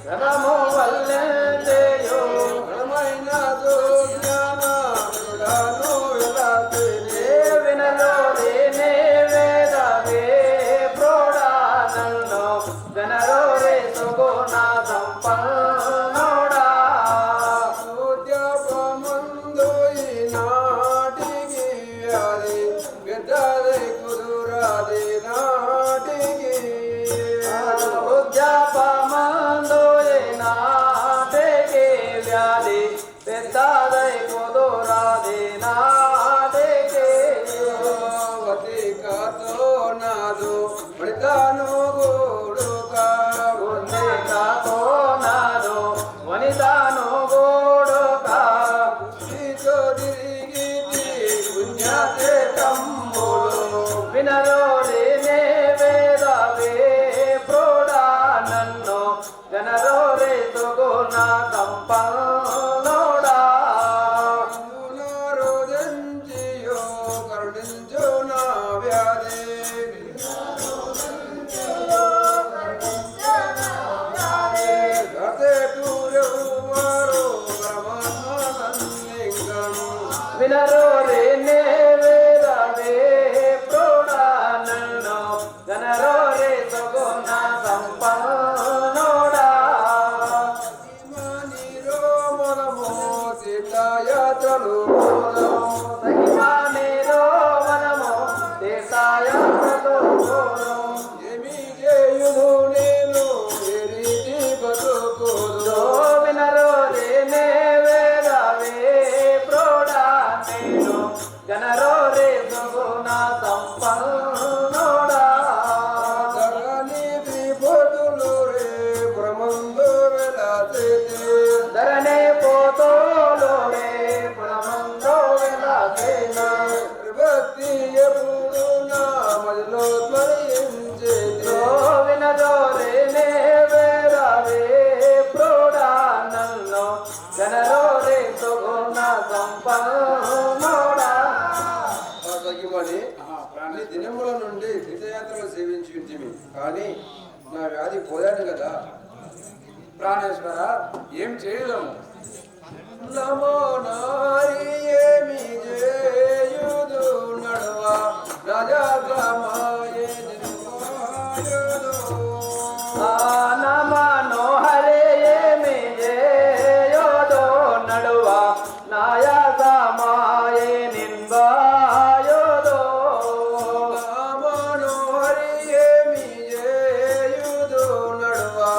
ధనము వల్లెందేయో ఘనమైన జ్ఞానములను విలాసినే వినలో రేనే వేదవే ప్రోడానన్నో గనరో రే సుగుణ సంపన్నోడా ఉద్యాపమందు ఈనాటికి అది పెద్దది కుదురాది నాటికి ఉద్యాపమందు ఈనాటికి వ్యాధి పెద్దదై కుదురాది నాటికి వతికతో నాదు వనితాను గోడుకా వతికతో నాదు వనితాను గోడుకా నీతో తిరిగి పుణ్యతే తమ్ముడు వినరో రేనే వేదవే ప్రోడానన్నో గనరో రే సుగుణ సంపన్నోడా రోదంజియో కరుణించు నా వ్యాధి వినరో రేనే వేదవే ప్రోడానన్నో గనరో రే సుగుణ సంపన్నోడా నీరో మనమో తీర్థయాత్రలు నీరో మనమో తీర్థయాత్రలు ఏమి చేయును నేను ఏ రీతి బతుకుదో వినరో రేనే వేదవే ప్రోడానన్నో గనరో రే సుగుణ సంపన్నోడా ధరణి విభూతులు రే బ్రహ్మందు వెలసితే ధరణి పోతోలు రే బ్రహ్మందు వెలసిన భక్తి ఎప్పుడు నా మదిలో స్మరించేదో వినరో రేనే వేదవే ప్రోడానన్నో గనరో రే సుగుణ సంపన్నోడా తగ్గిమని అన్ని దినముల నుండి తీర్థయాత్రలు సేవించి ఉంటిమి కానీ నా వ్యాధి పోయాను కదా. ప్రాణేశ్వర ఏం చేయలేము. నమో నారి ఏమి చేయుదు నడవా రాజామాయే నమో హరే ఏమి చేయోదో నడువా నాయసమాయే నిన్వాయోదో నమో హరి ఏమి చేయుదు నడువా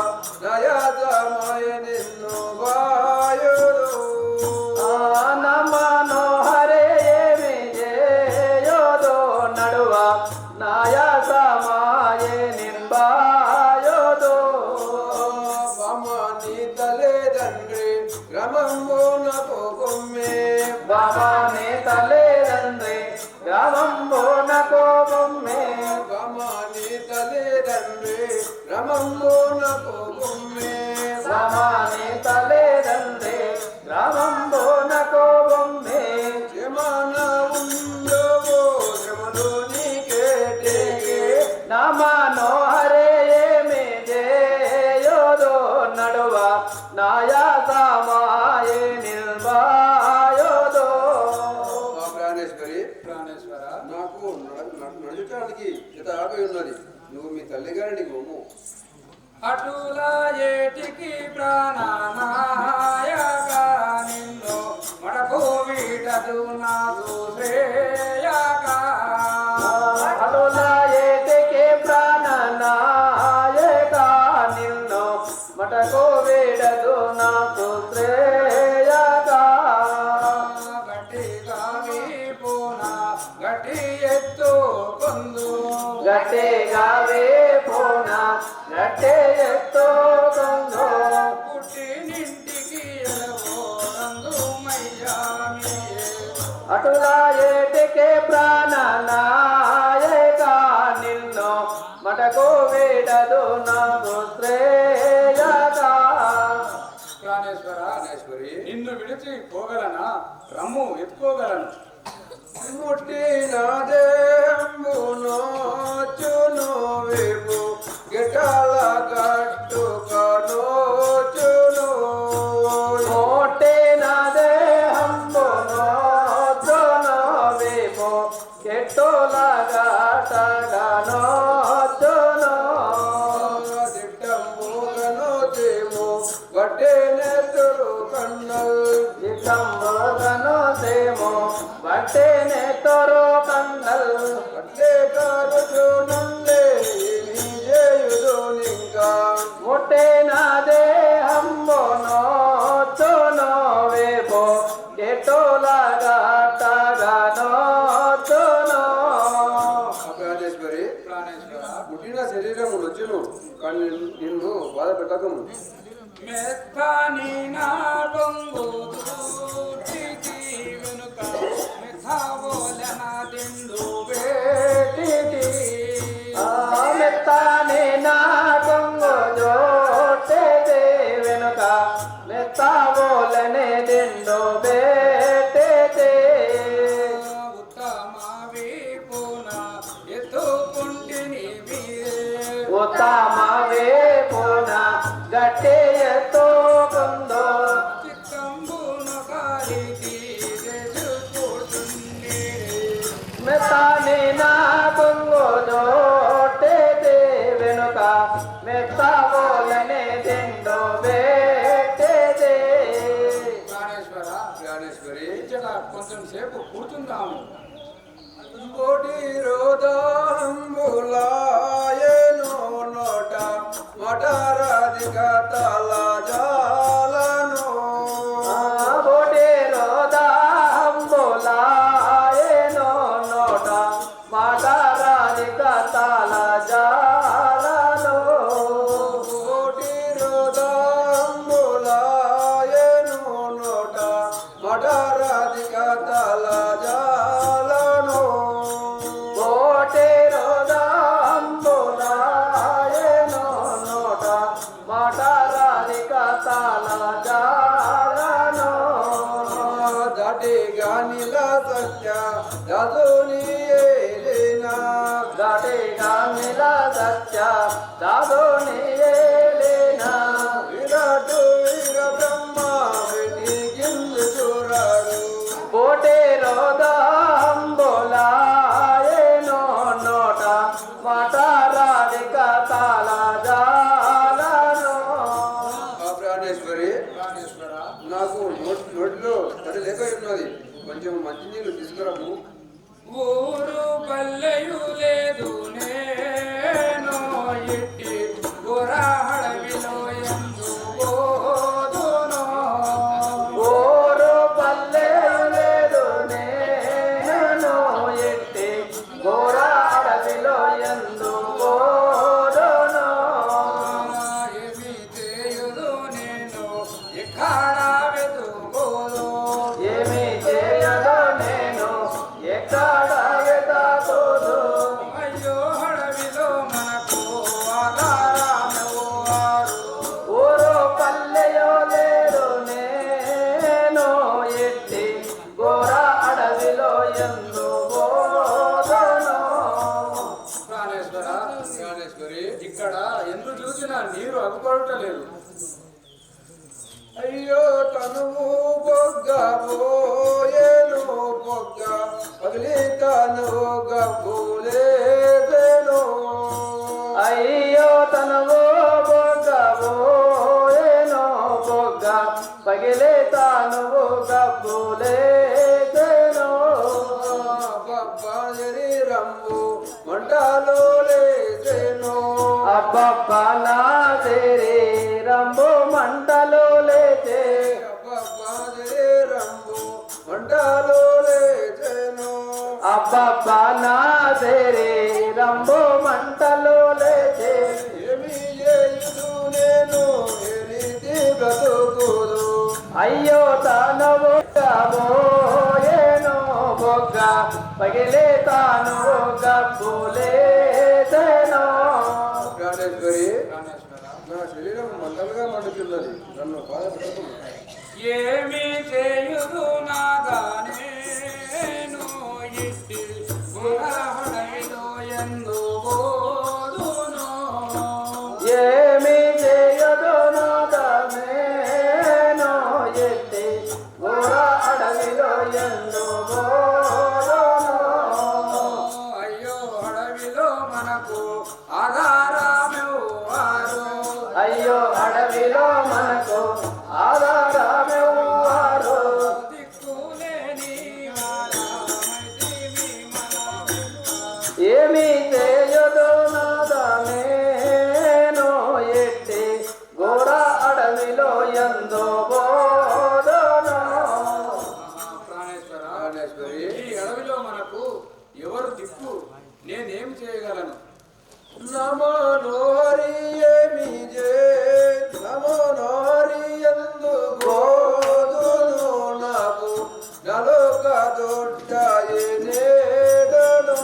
నాయసమాయే నిన్ను వాయోదో నమో హరే ఏమి చేయోదో నడువా నాయసమాయే నిన్వాయోదో బామాని తలేదండ్రి గ్రామంబోనకు కొమ్మే బామాని తలేదండ్రి గ్రామంబోనకు కొమ్మే బామాని తలేదండ్రి గ్రామంబోనకు కొమ్మే బామాని తలేదండ్రి గ్రామంబోనకు కొమ్మే జమాన ఉండవో శ్రమలు నీకేటేకే నమో హరే ఏమి చేయోదో నడువా నాయసమాయే నిల్వాయోదో. ప్రాణేశ్వర నాకు నడుచడానికి ఇంత ఆకలి ఉన్నది. నువ్వు మీ తల్లిగారిని గొమ్ము. అటుల ఏటికి ప్రాణనాయక నిన్ను మడకు వీడదు నాకు శ్రేయక అటుల ఏటికి ప్రాణనాయక నిన్ను మటకు వీడదు నాకు శ్రేయక గట్టిగా వీపున గట్టి ఎత్తు కొందు గట్టిగా వేపున గట్టి ఎత్తు కొందు పుట్టినింటికి ఎలవో నందు మయ్యామి అటుల ఏటికి ప్రాణనాయక నిన్ను మటకు వీడదు నాకు శ్రేయక. ప్రాణేశ్వరి నిన్ను విడిచి పోగలనా? రమ్ము ఎత్తుకోగలను. ముట్టినదేంబునోచును వేపు గిటాల గట్టుకనోచును బట్టే నెత్తురు కన్నల్ చిత్తంబోధను సేమో బట్టేనే తొరు కండల్ బట్టే కారుచు నుండే ఏమి చేయుదునింకా ముట్టే నా దేహంబోనో చోనో వేబో ఎటోలాగా తాగానో చోనో ప్రాణేశ్వరి ప్రాణేశ్వర పుట్టిన శరీరం వచ్చును కానీ నిన్ను బాధ పెట్టకము మెత్తని నా బొంగు దూటికి వెనుక మెథావోలన దిండు వేటికి మెత్తానే నా గొంగు జోటే వెనుక మెత్తావోలనే దిండు బేటే ఉత్తమ వీపున ఎత్తుకుంటిని మీరే ఉత్తమవే పోన గట్టెయతో కొందో చిత్తంబున కాలికి తెచ్చుకుంటుండే మెత్తానే నా గొంగు జోటే వెనుక మెత్తావోలనే దిండు బేటే ప్రాణేశ్వర ప్రాణేశ్వరి ఇచ్చట కొంచెం సేపు కూర్చుందాము కోటి రోదంబులాయను నోట మటరాధిక తల జాలను బోటే రోదాంబులాయనో నోట మాటరాధిక తాళ జాలను కోటి రోదంబులాయను నోట మటరాధిక తల జాలను బోటే రోదాంబులాయనో నోట మాటరాధిక తాళ జాలను దాటి గానిల సత్య దాదుని ఏలినా గటిగా మిల సత్య దాదోని ఏలేనా విరాటు వీర బ్రహ్మ వెటి కిందు చూరాడు బోటే రోదాంబులాయనో నోట మాటరాధిక తాళ జాలను ప్రాణేశ్వరి ప్రాణేశ్వర నాకు నోటిలో తడి లేక ఉన్నది కొంచెం మంచినీళ్ళు తీసుకురాము ఊరు పల్లెయు లేదు నేను ఇట్టి గురహడవిలో ఎందు పోదును ఓరు పల్లె లేదు నేను ఎట్టి ఘోర అడవిలో ఎందు పోదును ఏమి చేయుదు నేను ఇక్కడ వెతుకోదు ఏమి చేయదో నేను ఎక్కడ వెతకూదు అయ్యో హడవిలో మనకు ఆధారమవారు ఊరు పల్లెయో లేరు నేను ఎట్టి ఘోర అడవిలో ఎందు పోదును ప్రాణేశ్వర ప్రాణేశ్వరి ఇక్కడ ఎందు చూసినా నీరు అగుపడటలేదు అయ్యో తనువు బొగ్గ పోయేను బొగ్గ పగిలి తనువు గబ్బులేను అయ్యో తనవో బొగ్గ పోయేనో బొగ్గ పగిలే తానువు గబ్బులేను బబ్బా శరీరంబు మంటలో లేసేను అబ్బబ్బ నా శరీరంబు మంటలు లేచే బబ్బా శరీరంబు మంటలో లేసేను అబ్బబ్బ నా శరీరంబు మంటలు లేచే ఏమి చేయుదు నేను ఏ రీతి బ్రతుకుదు అయ్యో తానువు పోయేనో బొగ్గ పగిలే తానువు గబ్బులేసెను ప్రాణేశ్వరి ప్రాణేశ్వర నా శరీరం మంటలుగా మండుతున్నది నన్ను బాధపెట్టకు ఏమి చేయుదు నాదానేను ఇట్టి గురహడవిలో ఎందు పోదును ఏమి చేయదు నాదమేనో ఎట్టి ఘోర అడవిలో ఎందు పోదును అయ్యో అడవిలో మనకు ఆధారమెవ్వారు అయ్యో అడవిలో మనకు అడవిలో ఎందు బోధను. ప్రాణేశ్వరి, ఈ అడవిలో మనకు ఎవరు దిక్కు? నేనేం చేయగలను? నమో నోరి ఏమి నమో నోరి ఎందు బోధను నాకు నలుక దొడ్డ నేడను.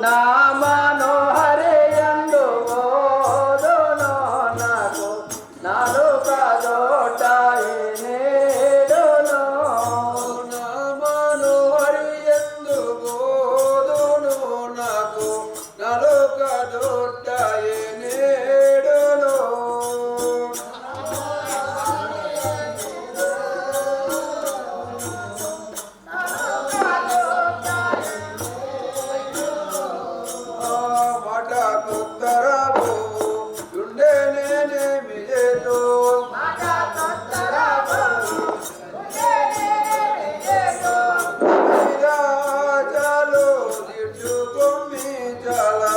నా మనోహరి యందు బోధను నాకు నాలుక దొడ్డాయి నేడును. నా మనోహరి ఎందు బోధను నాకు నలుక దొడ్డ నేడను. మాట కొత్తరాబు ఉండే నేనేమి చేతు. చాలు తిట్టుకొమ్మి చాలా.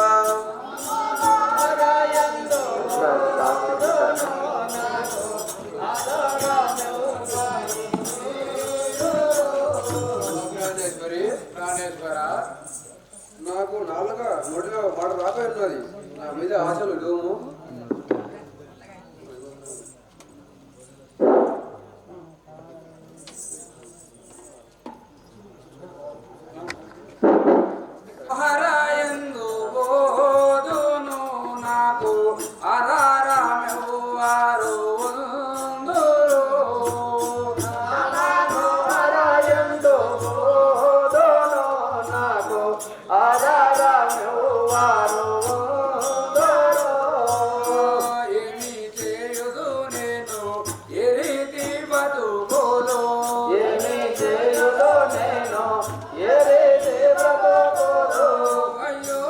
ప్రాణేశ్వర, నాకు నాలుగా నోటిలో మాట రాబోయి ఉన్నది. నా మీద ఆశలు లేవు. హరాయందు బోధును నాకు ఆధారమెవ్వారు ఉందురు. యందు బోధను నాకు ఆధారమెవ్వారు ఉందురు. ఏమి చేయుదు నేను ఏ రీతి బతుకులు? ఏమి చేయుదో నేను ఏ రీతి బ్రతుకుదు. అయ్యో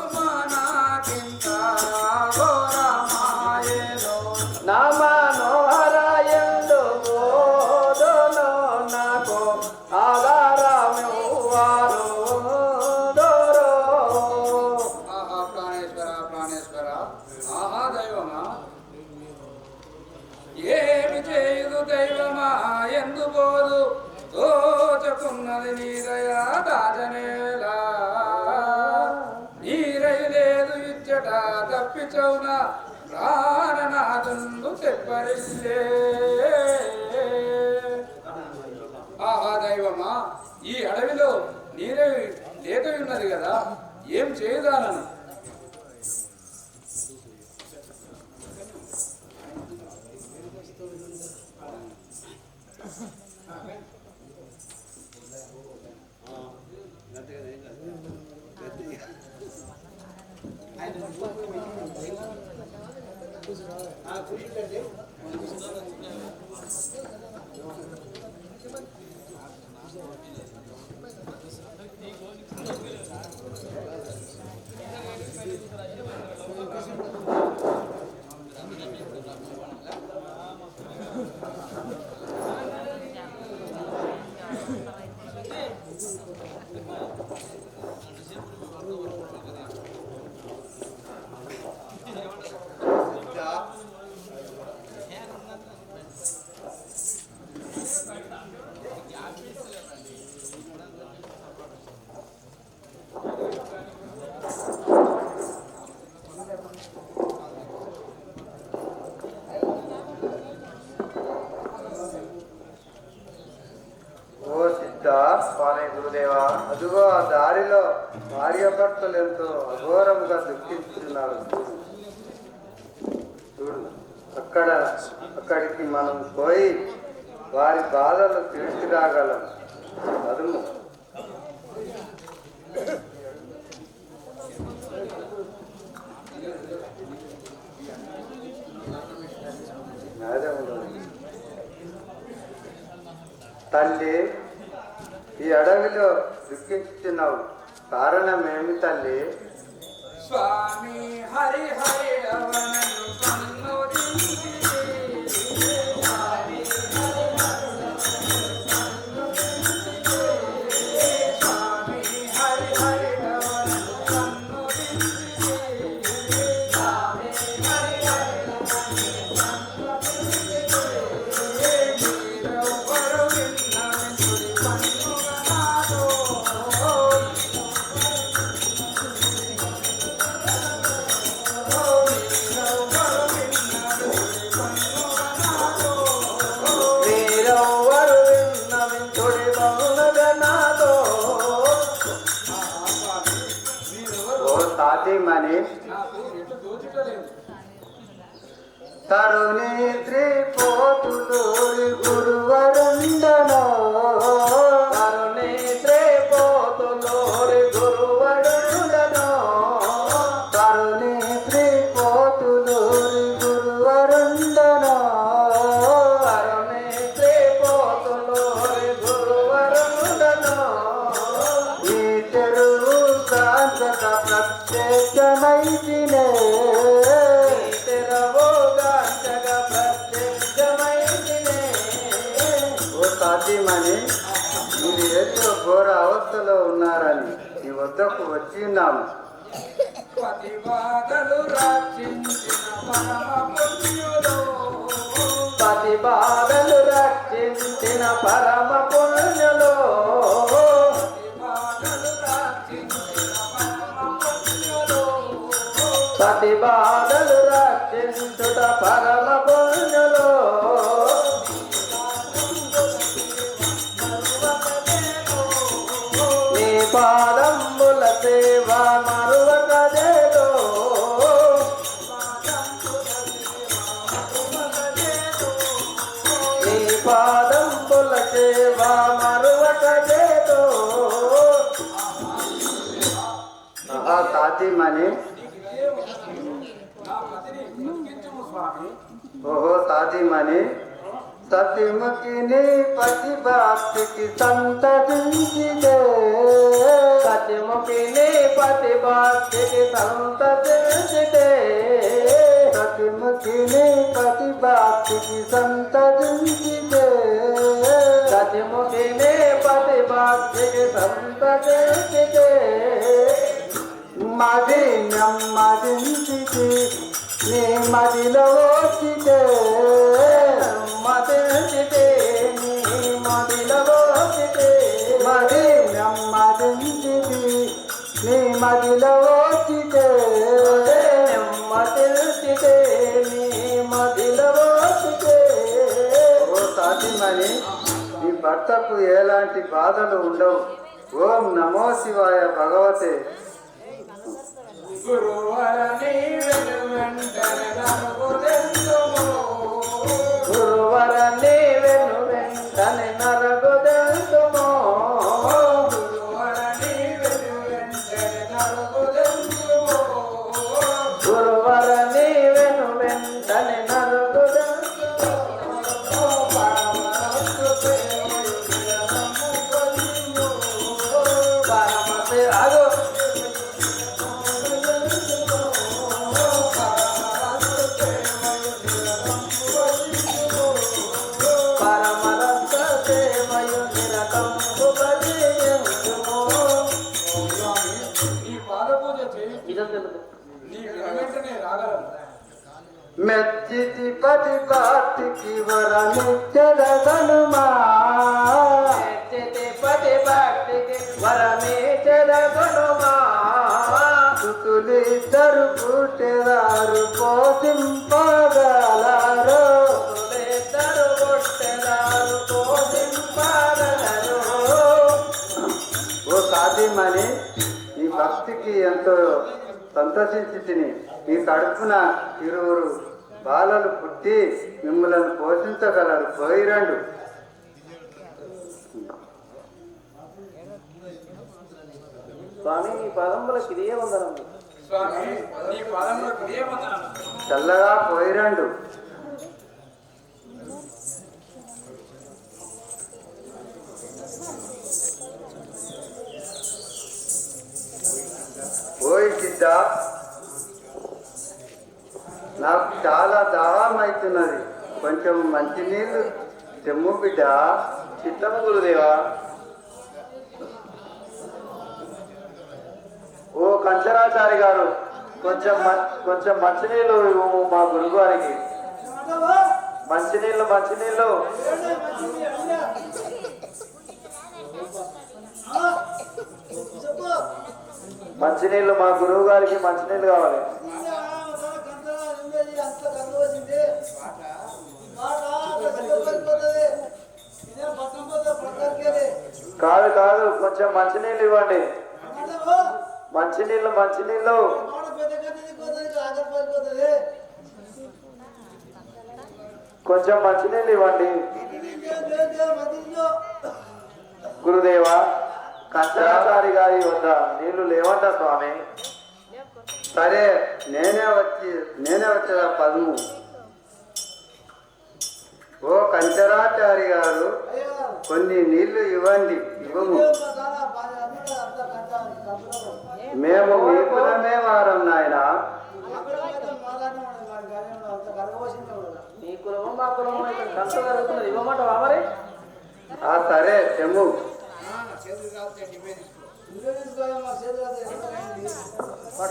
నాకింత ఘోరమాయెను. నా మనోహర యందు బోధను నాకు ఆధారమెవ్వారు ఉందురు. ఆహా ప్రాణేశ్వర, ప్రాణేశ్వర, ఆహా దైవమా, ఏమి చేయుదు దైవమా ఎందు పోదు దోచుకున్నది నీ దయా దాచనేలా. నీరై లేదు ఇచ్చట తప్పిచౌన ప్రాణనాథుండు తెప్పరిల్లే. ఆహా దైవమా, ఈ అడవిలో నీరే లేక ఉన్నది కదా, ఏం చేయదానను? స్వామి గురుదేవా, అదుగో ఆ దారిలో భార్యాభర్తలు ఎంతో అఘోరముగా దుఃఖిస్తున్నారు. చూడు, అక్కడికి మనం పోయి వారి బాధలు తీర్చి రాగలం. అదుము తల్లి, ఈ అడవిలో దుఃఖించుతున్నావు, కారణమేమి తల్లి? స్వామి హరి హరి రవణను కన్నుదించి, స్వామి హరి హరి రవణను కన్నుదించి, స్వామి హరి హరి రవణను కన్నుదించి, సాధ్యమని నాకు ఎటు దోచుటలేదు. తరుణి త్రిపోతులూరి గురువరుండనో తరుణి త్రిపోతులూరి గురువరుండనో తరుణి త్రిపోతులూరి గురువరుండనో తరుణి త్రిపోతులూరి గురువరుండనో ఈ చెరువు కాంచక ప్రత్యేకమైతినే సాధ్యమని మీరు ఏదో ఘోర అవస్థలో ఉన్నారని మీ వద్దకు వచ్చి ఉన్నాము. పతిబాధలు రక్షించిన పరమ పుణ్యులు, పతిబాధలు రక్షించిన పరమ పుణ్యులు, పతిబాధలు రక్షించిన పరమ పుణ్యులు, పతిబాధలు రక్షించుట పరమ పుణ్యులు, నీ పాదంబుల సేవ మరువకదేలో, నీ పాదంబుల సేవ మరువకదేలో. సాధ్యమని నా పతిని బ్రతికించుము స్వామి. ఓహో సాధ్యమని సత్యముఖిని పతి భక్తికి సంతతించితే సత్యముఖిని పతి భక్తికి సంతతించితే సత్యముఖిని పతి భక్తికి సంతతించితే సత్యముఖిని పతి భక్తికి సంతతించితే మది నెమ్మదించితే నీ మదిలో వచ్చితే మదించితే నీ మదిలో వచ్చితే మది నెమ్మదించితే నీ మదిలో వచ్చితే నెమ్మదించితే నీ మదిలో వచ్చితే. ఓ సాధ్యమని నీ భర్తకు ఎలాంటి బాధలు ఉండవు. ఓం నమో శివాయ భగవతే. గురువరని వెనువెంటనే నరగుదెందుము, గురువరని వెనువెంటనే నరగుదెందుము, గురువరని వెనువెంటనే నరగుదెందుము, గురువరని వెనువెంటనే నరగుదెందుము. పరమశివ అగో మెచ్చితి పది బాటికి వరమిచ్చదనుమా మెచ్చితి పది బాటికి వరమిచ్చదనుమా సుతులిద్దరు పుట్టెదారు పోషింపగలరు సుతులిద్దరు పుట్టెదారు పోషింపగలరు. ఓ సాధ్యమని ఈ భక్తికి ఎంతో సంతోషించి తిని ఈ కడుపున ఇరువురు బాలలు పుట్టి మిమ్మల్ని పోషించగలరు. పోయిరండు. స్వామి నీ పాదములకు ఇదే వందనం. స్వామి నీ పాదములకు ఇదే వందనం. చల్లగా పోయిరండు. ఓయ్ బిడ్డ, నాకు చాలా దాహం అవుతున్నది, కొంచెం మంచినీళ్ళు తెమ్ము బిడ్డ. చిత్తము గురుదేవా. ఓ కంచరాచారి గారు, కొంచెం మంచినీళ్ళు ఇవ్వము మా గురువు గారికి. మంచినీళ్ళు మంచినీళ్ళు మా గురువు గారికి మంచినీళ్ళు కావాలి. కాదు కొంచెం మంచినీళ్ళు ఇవ్వండి. మంచినీళ్ళు కొంచెం మంచినీళ్ళు ఇవ్వండి. గురుదేవా, కంచరాచారి గారి వద్ద నీళ్లు లేవంట స్వామి. సరే నేనే వచ్చేదా పద్ము. ఓ కంచరాచారి గారు, కొన్ని నీళ్లు ఇవ్వండి. ఇవ్వము, మేము మీ కులమే వారం నాయన. నీ కులము మా కులము కంచ జరుగుతున్నది, ఇవ్వమంటావా మరి? సరే చెమ్ము.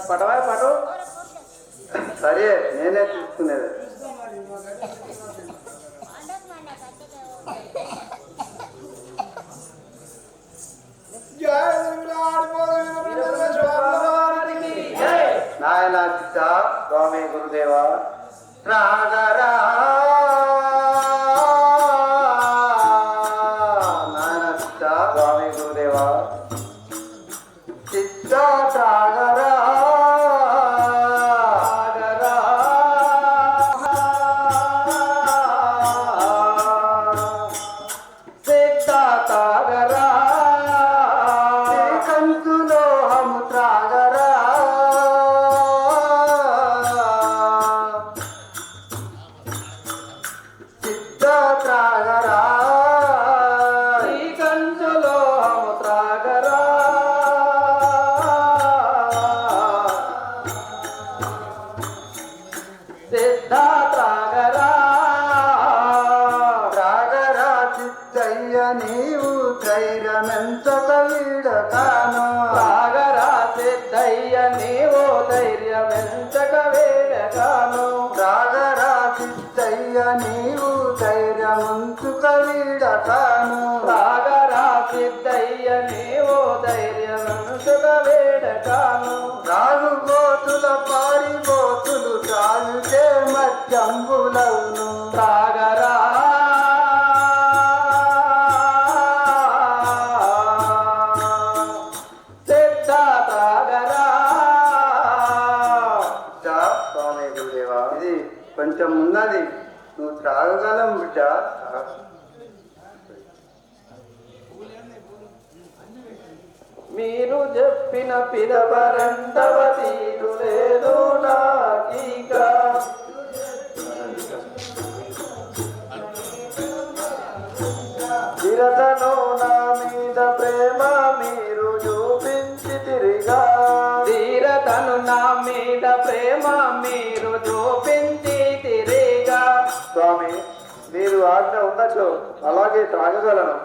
పటవా పటు. సరే నేనే తీసుకునేది. నాయన చిత్త స్వామి గురుదేవా. రాగరా నాయన చిత్త స్వామి గురుదేవా. చిత్త త్రాగరా సిద్ధ తాగరా కంచులో హము త్రాగరా చిత్త త్రాగరా ఈ కంచులో హము త్రాగరా. సిద్ధ త్రాగరా త్రాగరా చిత్తయ్య నీవు ధైర్యమెంతక వీడకాను. త్రాగరా సిద్ధయ్య నీవు ధైర్యమెంచక వేడగాను. త్రాగరా చిత్తయ్య నీవు ధైర్యమంతుక వీడకాను. త్రాగరా సిద్ధయ్య నీవు ధైర్యమెంచక వేడగాను. రాగుబోతుల పారిబోతులు తాగితే మధ్యంబులవును. త్రాగరా సిద్ధ త్రాగరా. స్వామి గురుదేవా, ఇది కొంచెం ఉన్నది, నువ్వు త్రాగగలం బిడ్డ. మీరు చెప్పిన పిదపరంతవ తీరు లేదు నాకీక. చిరతను నా మీద ప్రేమ మీరు చూపించి తిరిగా. ధీరతను నా మీద ప్రేమ మీరు చూపించి తిరిగా. స్వామి, మీరు ఆజ్ఞ ఉండొచ్చు, అలాగే త్రాగగలను.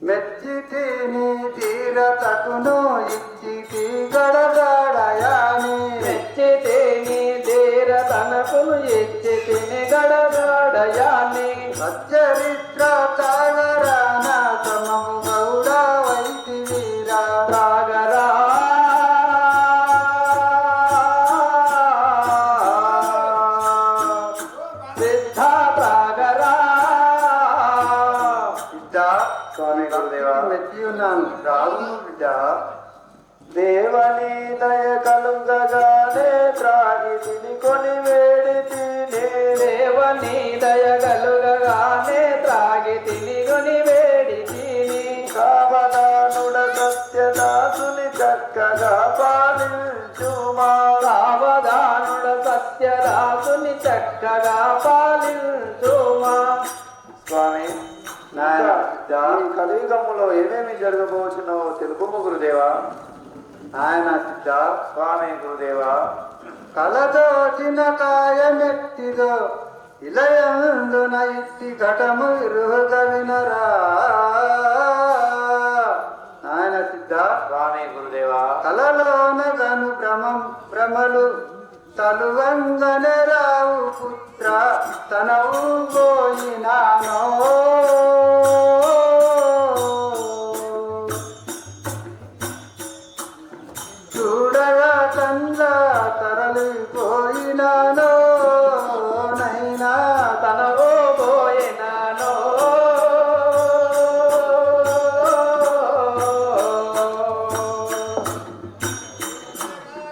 మెచ్చితి నీ తీరతకును ఇచ్చితి గడగడయాని. మెచ్చితే నీ ధీర తనకును ఎచ్చి తిని గడగడయాని. సచ్చరిత్ర తాగరాన సమము గౌడ వైతి వీరా. త్రాగరా సిద్ధ త్రాగరా. బిడ్డ, స్వామి గురుదేవా. మెచ్చి ఉన్నాను, రాగును బిడ్డ. దేవని దయ కలుగగానే త్రాగి తిని కొని వేడి తిని. దేవని దయ కలుగగానే త్రాగి తిని కొని వేడి తిని. సావధానుడ సత్యదాసుని చక్కగా పాలించుమా. సావధానుడ సత్యదాసుని చక్కగా పాలించుమా. స్వామి, నాయన ఈ కలియుగములో ఏమేమి జరగబోచున్నో తెలుపుము గురుదేవా. ఆయన సిద్ధ స్వామి గురుదేవా. కలదోచిన కాయమెట్టిదో ఇలయందున ఇట్టి ఘటము ఇరుగ వినరా. ఆయన సిద్ధ స్వామి గురుదేవా. కలలోన గను భ్రమలు తలువంగనే రావు పుత్ర తనవు పోయినానో. చూడగా కంద తరలిపోయినానో నైనా తనవో పోయినానో.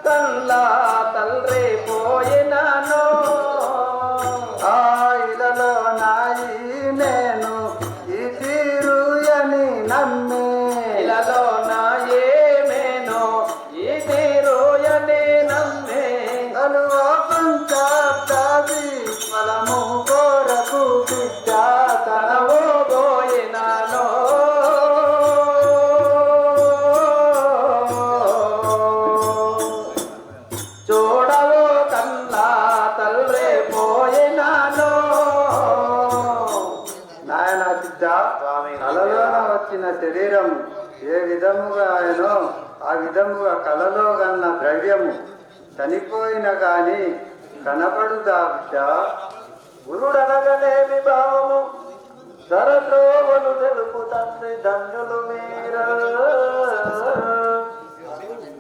కల్లా తల్లి పోయినానో. ఆ కలలోన వచ్చిన శరీరం ఏ విధముగా ఆయనో ఆ విధముగా కలలో కన్న ద్రవ్యము చనిపోయిన గాని కనపడుదా బిడ్డ? గురుడనగనేమి భావము సరద్రోవలు తెలుపు తండ్రి ధన్యులు మీర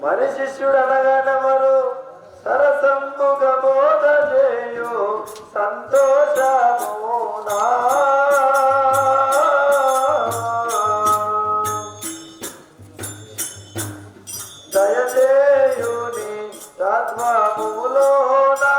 మరి శిష్యుడనగనవరు సరసంబుగ బోధ చేయు సంతోషమునా దయచేయుని తత్వములోనా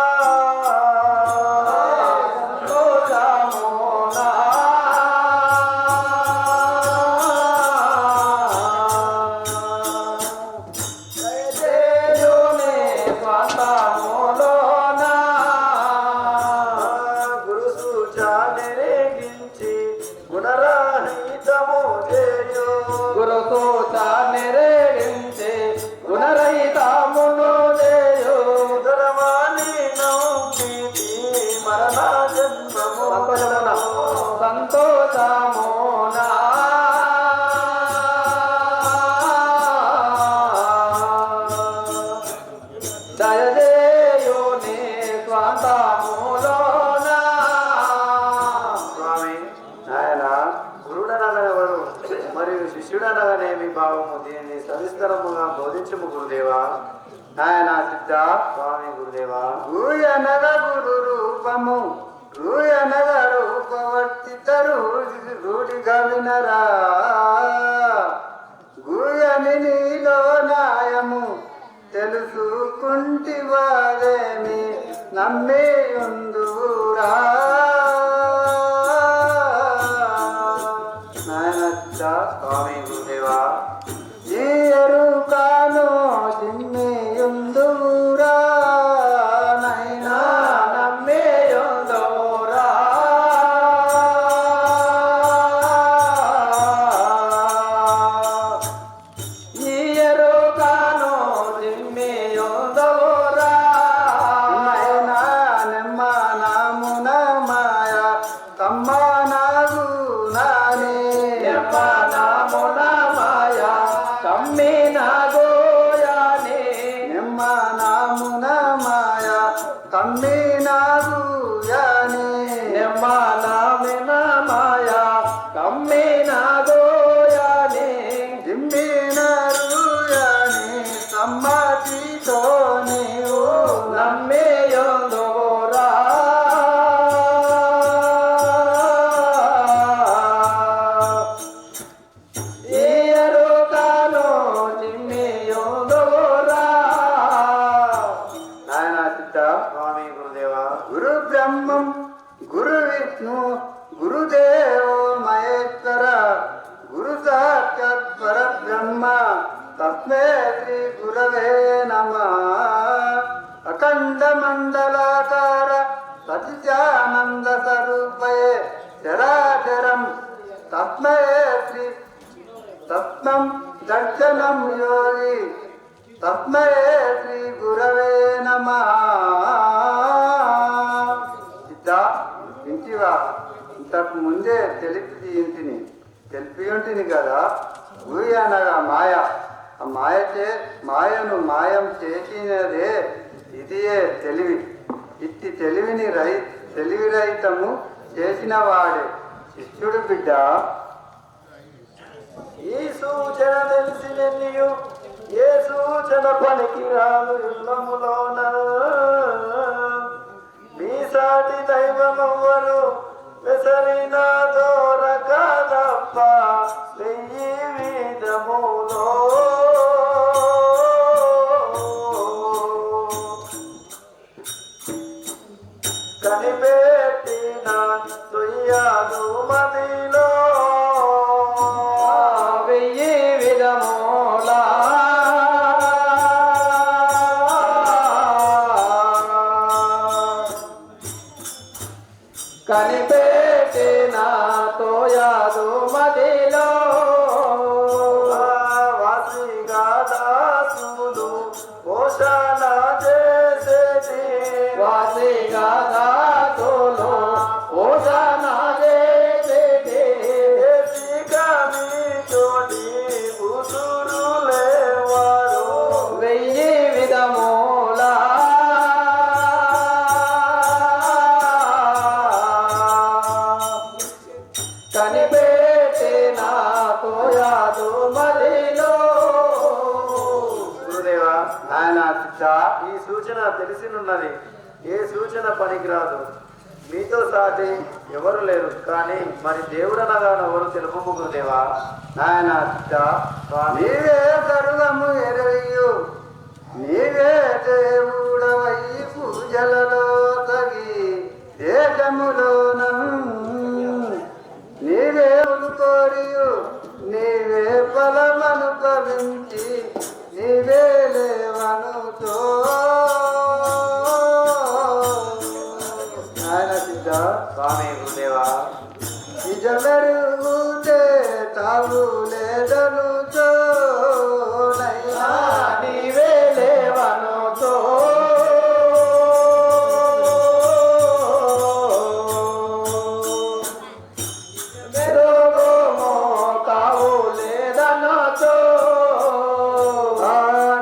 సంతోషమునా దయచేయుని స్వంతములోనా. స్వామి ఆయన గురుడనగనెవరు మరియు శిష్యుడనగనేమి భావము దీన్ని సవిస్తరముగా బోధించము గురుదేవా. ఆయన సిద్ధ స్వామి గురుదేవా. గుయనగ గురు రూపము గుయనగ రూపవర్తితరు రూఢిగా వినరా గుయని నీలో నాయము తెలుసుకుంటివాదేమి నమ్మేయుందురా. నాయన సిద్ధ స్వామి గురుదేవా. ఈ ఎరుకాను చిమ్మియుందురా నైనా నమ్మేయుందురా. ఈ ఎరుకాను చిమ్మియుందురా నైనా నెమ్మ నామున మాయ కమ్మ నాగు నాని నెమ్మ నామున మాయ కమ్మిన గోయాని నెమ్మ నామున మాయ కమ్మిన గోయాని నెమ్మ నామిన మాయ కమ్మిన గోయాని దిమ్మిన రూయాని సమ్మతితో నీవు నమ్మేయొందురా. నాయన సిద్ధ స్వామి గురుదేవా. గురు బ్రహ్మం గురు విష్ణు గురుదేవో మహేశ్వర గురు సాక్షాత్ పరబ్రహ్మ తస్మే శ్రీ గురవే నమః. అఖండ మండలాకార సచిదానంద స్వరూపయే చరాచరం తస్మై శ్రీ తత్వం దర్శనం యోగి తస్మై శ్రీ గురవే నమః. సిద్ధ ఇంటివా ఇంతకు ముందే తెలిపి ఉంటిని కదా. ఊయ అనగా మాయ. ఆ మాయను మాయం చేసినదే ఇదియే తెలివి. ఇట్టి తెలివి రహితము చేసిన వాడే శిష్యుడు బిడ్డ. ఈ సూచన తెలిసినెన్నియు ఏ సూచన పనికి రాదు ఇల్లములోన మీ సాటి దైవమవ్వరు వెసరిన దోరక తప్ప వెయ్యి విధములో కనిపెట్టిన తొయ్యాదు మదిలో వెయ్యి విధములా కనిపెట్టిన తోయాదు మదిలో వాసిగా దాసులు పోషణ చేసేది వాసిగా దాతులు ఓషణ చేసేది కనిపెట్టిన కోయాదు మదిలో. గురుదేవా, నాయన సిద్ధ, ఈ సూచన తెలిసినున్నది, ఏ సూచన పనికిరాదు. మీతో సాటి ఎవరు లేరు, కానీ మరి దేవుడనగా ఎవరు తెలుపు గురుదేవా. నాయన సిద్ధ, నీవే సర్వము ఎరయ్యు, నీవే దేవుడవై పూజలలో తగి దేశములోనం, నీవే కోరియు నీవే ఫలమను పవించి నీవే లేవనుతో. నాయన సిద్ధ, స్వామి గురుదేవా, నిజమెరుగుతే తావు లేదనుతో, నైనా నీవే లేవనుతో. మెరుగోమో తావు లేదనుతో.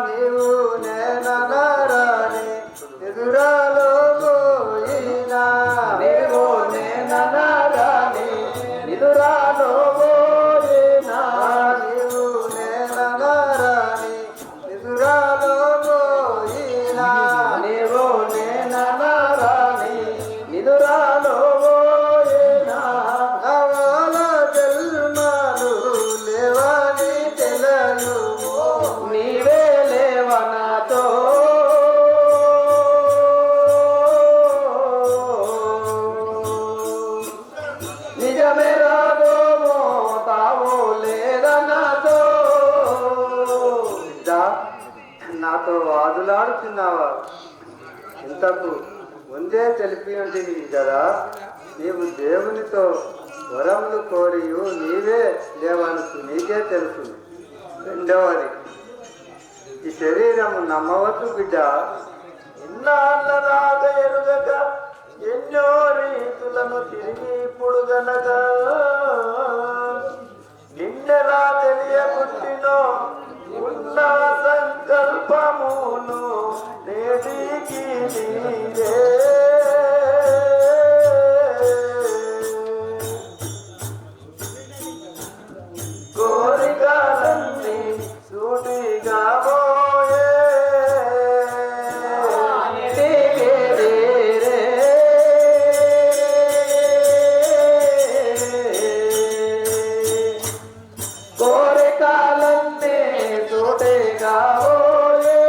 నీవు నేనరాని ఎదురాలో పోయినా, నీవు నేననగాని నిదురాలో పోయినా. నీవు నేనరాని ఎదురాలో పోయినా, నీవు నేననగాని నిదురాలో పోయినా. నవాల జన్మలు లేవని తెలను, నీవే లేవనతో. నిజమే రాగోమో తావు లేదనతో. నాతో వాదులాడుతున్నావా? ఇంతకు ముందే తెలిపి ఉంటుంది కదా, నీవు దేవునితో వరములు కోరియు నీవే లేవనుకు నీకే తెలుసు. రెండవది, ఈ శరీరము నమ్మవద్దు బిడ్డ. ఇన్నాళ్ళ దాకా ఎరుగక ఎన్నో రీతులను తిరిగి ఇప్పుడు గనక నిన్నెలా తెలియకుట్టినో ఉన్న సంకల్పమును నేటికి నీరే. కోరికలన్నీ సూటిగా పోయే. కోరికలన్నీ సూటిగా పోయే.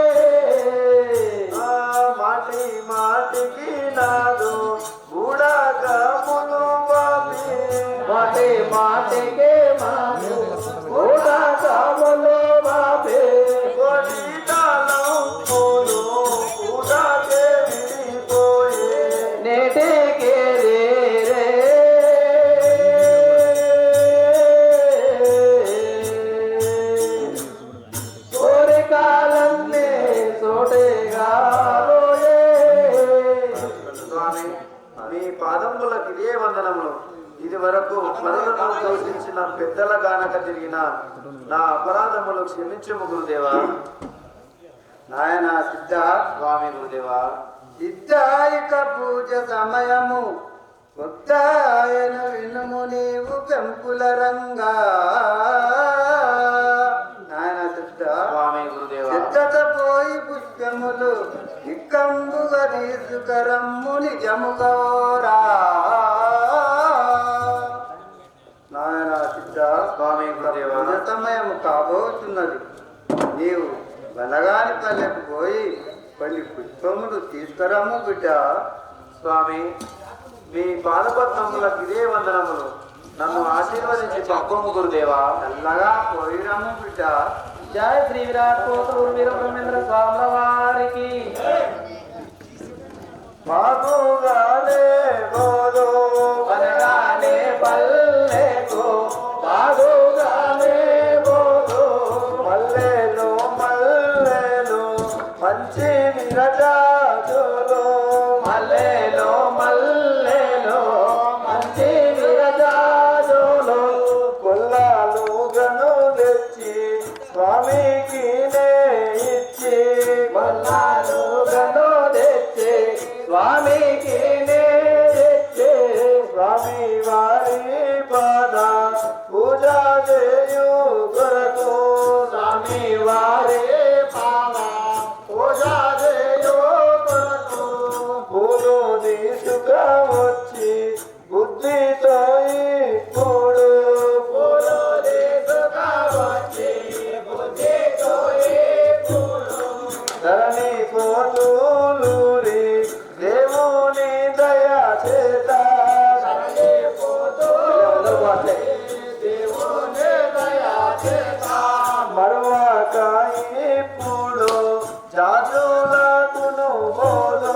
మాటి మాటికి నాదు బుడగములు బాపి. మాటి మాటికి మాదు బుడగములు బాపి. కొడితాళంపులు కూడాకే విడిపోయే. నేటికి రే కోరికలన్నీ సోటేగా పోయే. స్వామి, మీ పాదములకు ఇదే వందనములు. ఇది వరకు పనులను దూషించిన పెద్దల గానక తిరిగిన నా అపరాధములు క్షమించుము గురుదేవా. నాయన సిద్ధ, స్వామి గురుదేవా, సిద్ధాయిక పూజ సమయము వద్దాయను వినుము నీవు పెంపుల రంగా. నాయన సిద్ధ, స్వామి గురుదేవా, సిద్ధత పోయి పుష్పములు నిక్కంబుగా తీసుకరమ్ము నిజముగోరా. నాయన సిద్ధ, స్వామి గురుదేవా, పూజ సమయము కాబోతున్నది. నీవు బలగాని పల్లెకు పోయి కొన్ని పుష్పములు తీసుకురమ్ము బిడ్డ. స్వామి, మీ పాదపద్మములకు ఇదే వందనములు. నన్ను ఆశీర్వదించి పంపము గురుదేవా. చల్లగా పోయిరమ్ము బిడ్డ. జయ శ్రీ విరాట్ కోటూరు వీర బ్రహ్మేంద్ర స్వాముల వారికి. బాగుగానే బోధో అనగానే పల్లెకు. బాగుగానే బోధో మల్లెలు మల్లెలు మంచి విరజాజులు. మల్లెలు మల్లెలు మంచి విరజాజులు. కొల్లాలు గను తెచ్చి స్వామికి నే ఇచ్చి. కొల్లాలు గను తెచ్చి స్వామికి నే తెచ్చి. స్వామి వారి పాద చేయు కొరకు స్వామి వారే పావా పూజ చేయు కొరకు పూలు తీసుకువచ్చి బుద్ధితో ఇప్పుడు పూలు తీసుకువచ్చి బుద్ధితో ఇప్పుడు ధరణి పోతూలూరి దేవుని దయా చేత దేవుని దయా చేత మరొక ఇప్పుడు జాజులకును బోధు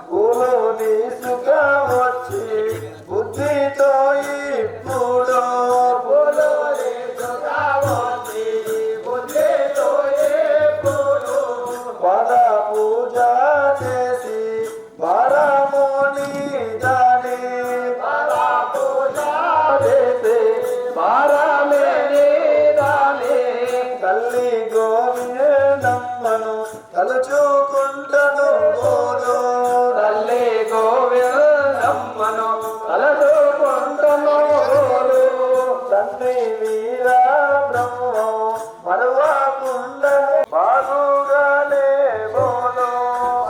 పూలు తీసుకువచ్చి బుద్ధితో ఇప్పుడు పూలు తీసుకువచ్చి బుద్ధితో ఇప్పుడు పద పూజ చేసి పరముని దాని పద పూజ చేసి పరమేని దాని తల్లి గోవిందమ్మను తలుచుకుంటను బోధు తల్లి గోవిందమ్మను తలుచుకుంటను బోధు తండ్రి వీర బ్రహ్మ మరవకుండ బాగుగానే బోధు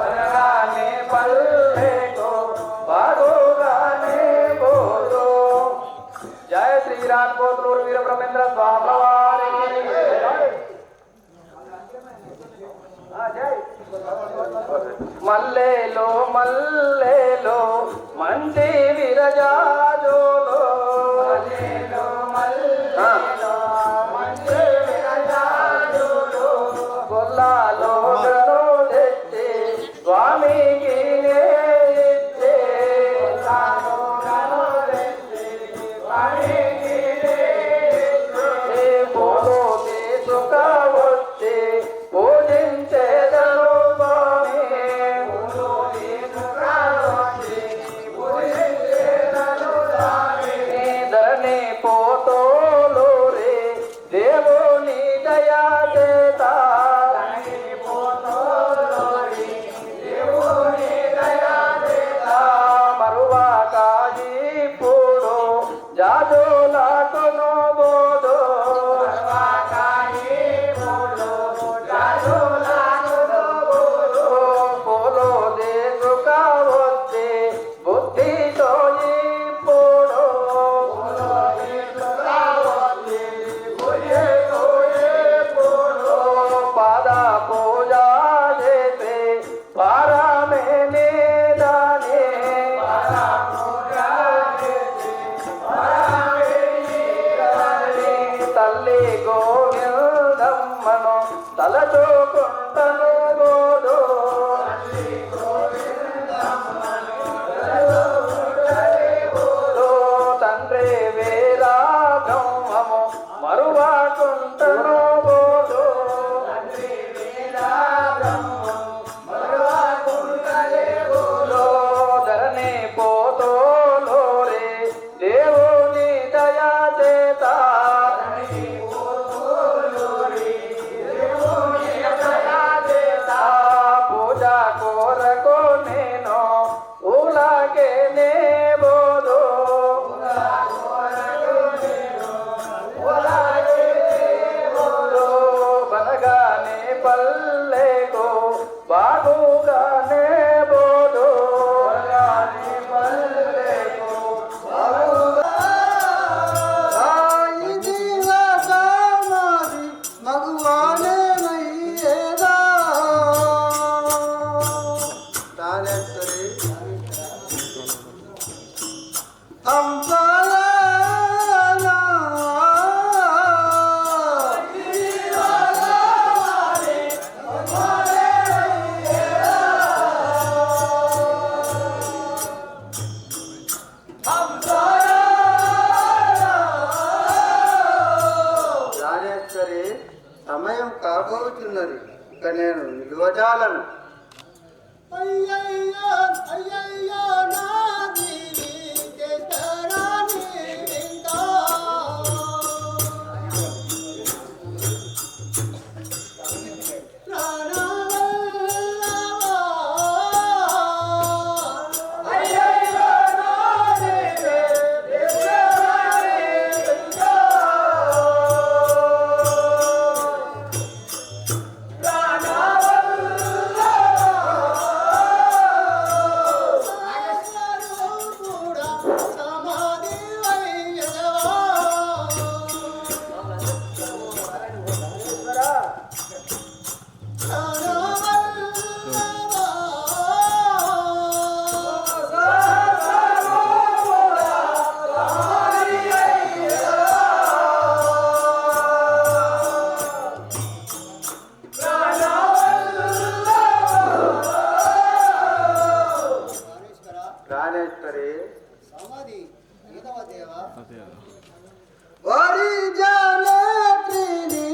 అనగానే పల్లెకో బాగుగానే బోధు జయ శ్రీరామ్ కోతులూరు వీర బ్రహ్మేంద్ర స్వామి వారికి జై మల్లెలో మల్లెలో మంచి విరజాజోలో మల్లెలో మల్లెలో మంచి విరజాజోలో గొల్లాలో గలో తెచ్చి స్వామికి ఇచ్చే గొల్లాలో గలో తెచ్చి స్వామికి ఇచ్చే పూలు తీసుకువచ్చి పూజించేదను స్వామి పూలు తీసుకువచ్చి పూజించేదను స్వామి ధరణి పోతోలూరి దేవుని దయా చేత దేవుని దయా చేత మరువక ఇప్పుడు జాజులకును బోధు మరువక ఇప్పుడు జాజులకును బోధు పూలు తీసుకువచ్చి బుద్ధితో ఇప్పుడు పూలు తీసుకువచ్చి బుద్ధితో ఇప్పుడు పాద పూజ చేసి పరమేని దాని పాద పూజ చేసి పరమేని దాని తల్లి గోవిందమ్మను తలచుకుంటను బోధు తల్లి గోవిందమ్మను తలచుకుంటను బోధు తండ్రి వీరా బ్రహ్మము మరువకుంటను బోధు తండ్రి వీరా బ్రహ్మము మరువకుంటను బోధు ధరణి పోతోలూరి దేవుని దయా చేత పూజ కోరకు నేను ఊలకే నే బోధు బనగానే పల్లెకు బాగుగానే బోధు పల్లెకు మగువానే నయ్యేదా తానేశ్వరి రాజేశ్వరి సమయం కాబోతున్నది ఇక నేను నిలువజాలను అయ్యయ్యో అయ్యయ్యో నాది చేతరాని విందా ప్రాణవల్లవా ప్రాణేశ్వరి సమాధి ఏదవ దేవా వారి జానత్రిని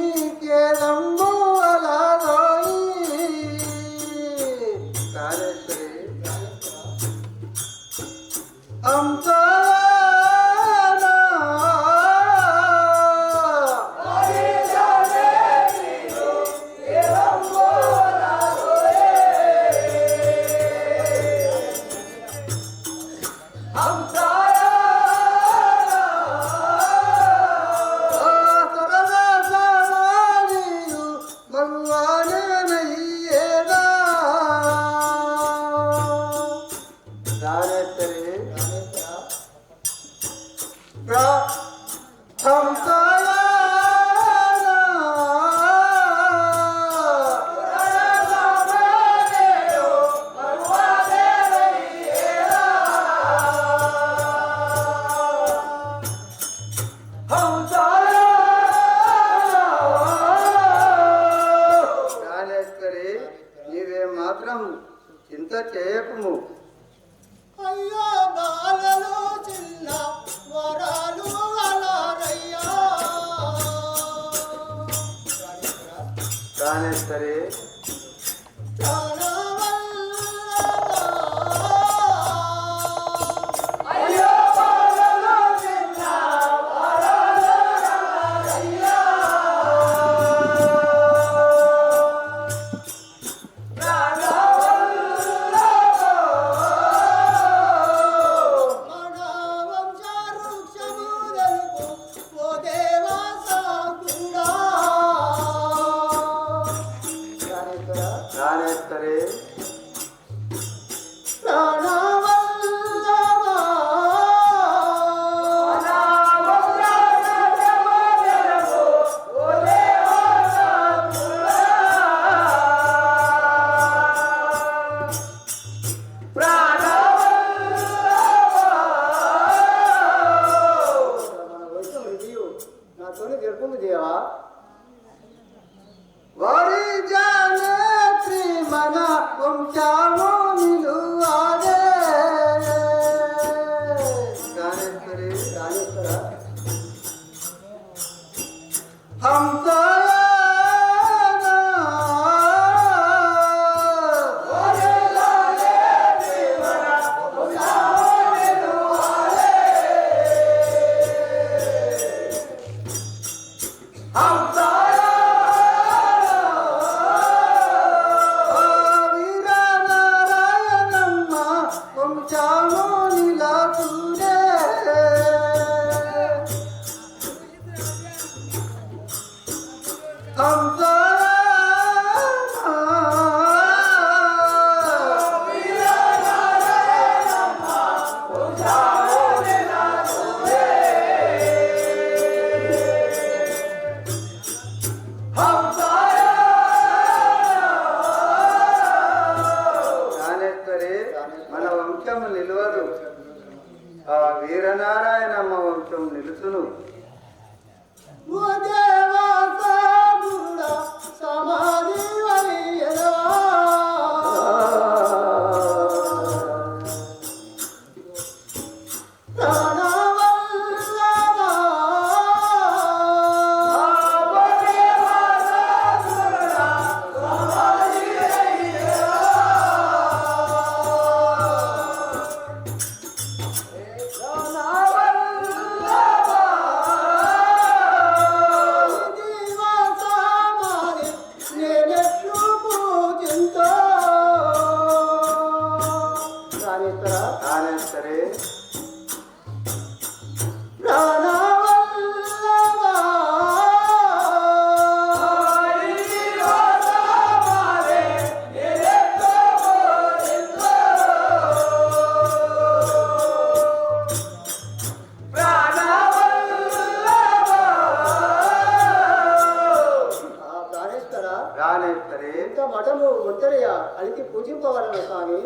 కేలంబు అలాగోయి ప్రాణేశ్వరి అంతా మాత్రం చింత చేయకము. అయ్యో బాలలు చిన్న వరాలు అలారయ్యా ప్రాణేశ్వరి ప్రాణేశ్వరి నాతోనే గెలుపుంది దేవా వారి జానత్రి మన వంశాము నిలువాడే ప్రాణేశ్వరి ప్రాణేశ్వర హంస మన వంశము నిలవదు, ఆ వీరనారాయణమ్మ వంశం నిలుచును. సమాధి ప్రాణేశ్వరి ప్రాణేశ్వరి ఇంత మఠము ఒంటరిగా అలికి పూజింపవలను స్వామి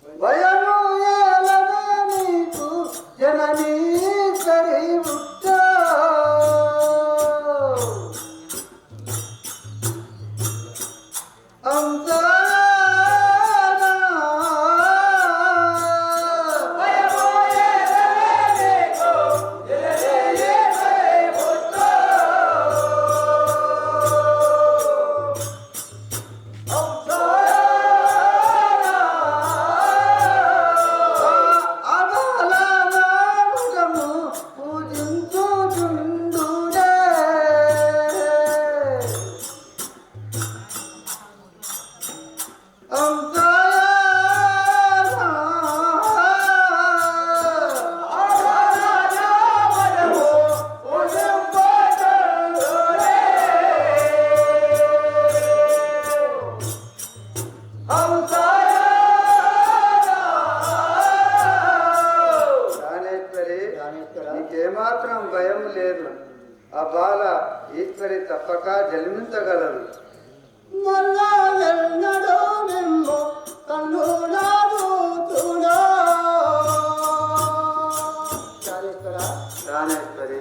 భయము ఏలనే నీకు జననీశ్వరి ఉట్ట నీకేమాత్రం భయం లేదు. ఆ బాల ఈశ్వరి తప్పక జన్మించగలదు. ప్రాణేశ్వరి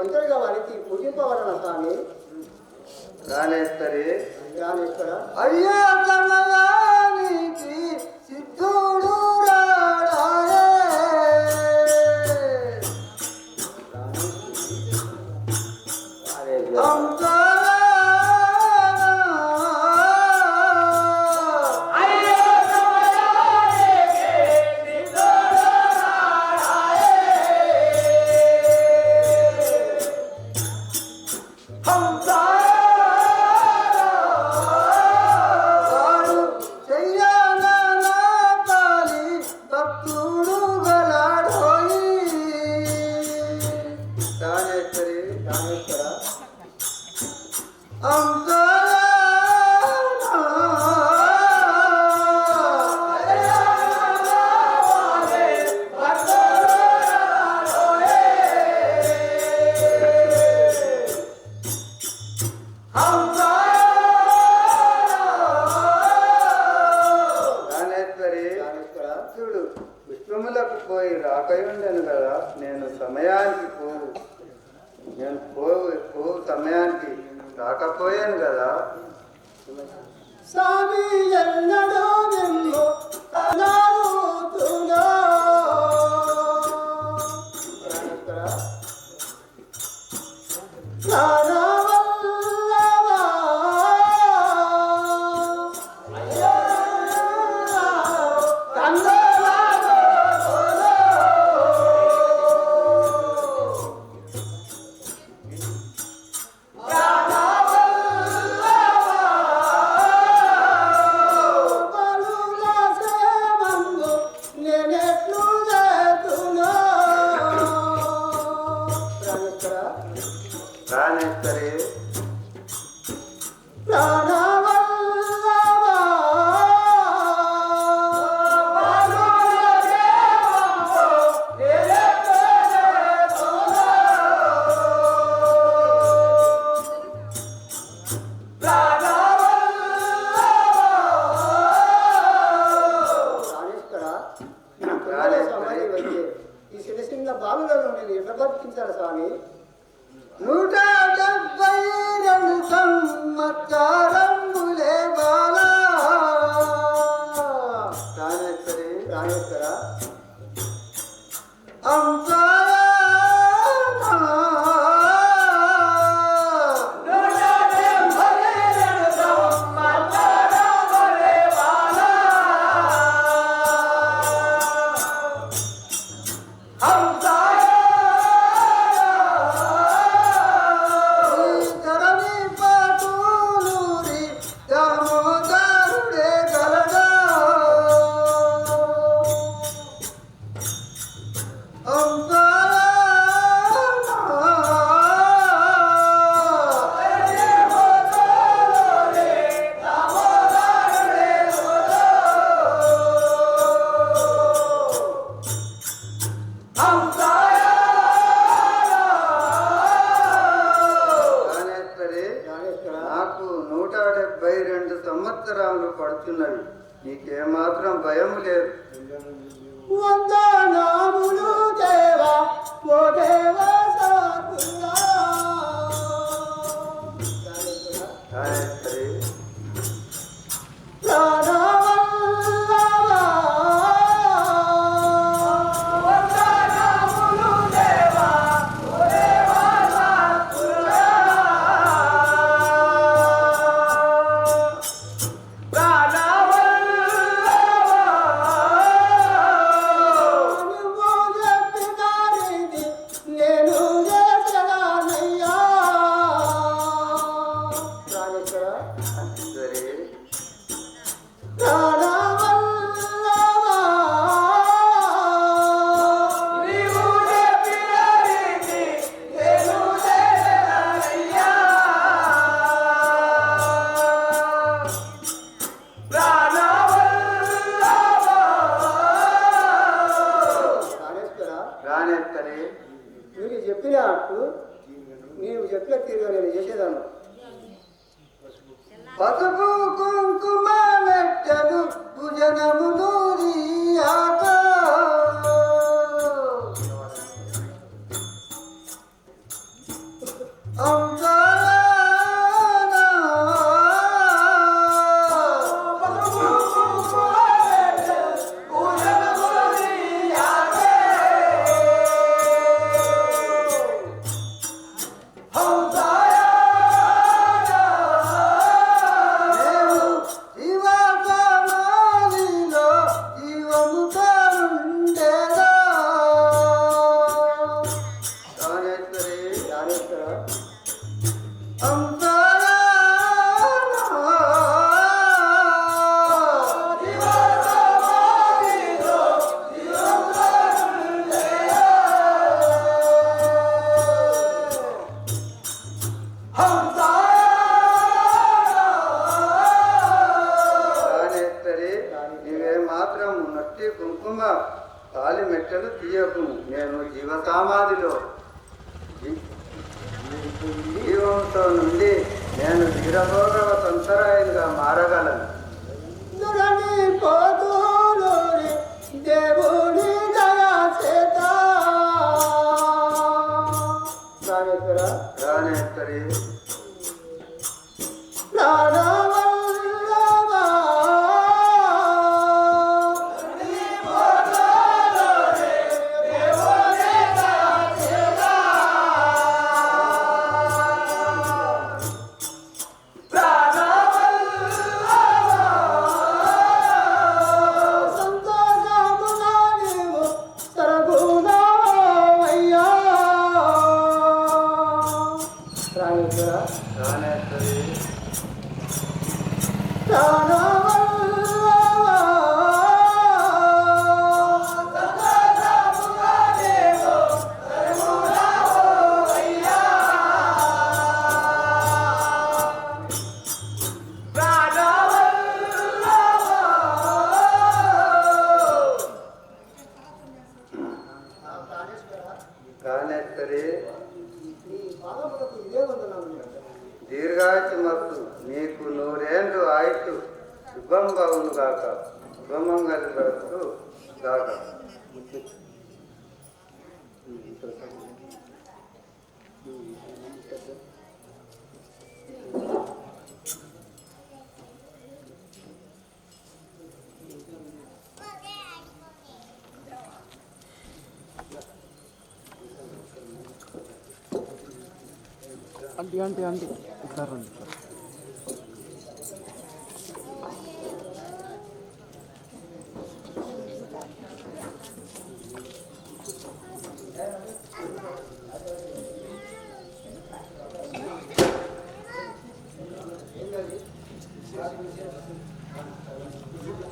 ఒంటరిగా వారికి పూజింపవలన స్వామి. ప్రాణేశ్వరి అయ్యా సిద్ధుడు విశ్వములకు పోయి రాకయుండను కదా. నేను సమయానికి పోవు సమయానికి రాకపోయాను కదా. స్వామి ఎన్నడో నిన్ను అనాడుతున్నా. ప్రాణేశ్వరి ఈ చిన్న చిన్న బాలులను నేను ఎట్లా బతికించాను స్వామి. 172 సంవత్సరములే బాలా. Praneshwari I'm sorry. సంవత్సరాలు పడుతున్నవి. నీకేమాత్రం భయం లేదు. వందనాములు దేవా ఓ దేవా సాకులా. గాయత్రి మీరు చెప్పినట్టు నీవు చెప్పిన తీరుగా నేను చేసేదాన్ని. పసుపు కుంకుమ మెట్టలు భుజనములు రీయాక కుంకుమ తాలి మెట్టలు తీయకు. నేను జీవసమాధిలో జీవంతో నుండి నేను వీరభోగవ సంతరాయునిగా మారగలను. దేవుని దయా చేత రానేశ్వరి దీర్ఘాయుమత్తు నీకు 100 ఏళ్ళు ఆయుష్ శుభం బాగును గాక, శుభమంగళు గాక. ఆంటీ సార్ రండి సార్.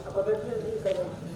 అప్పుడు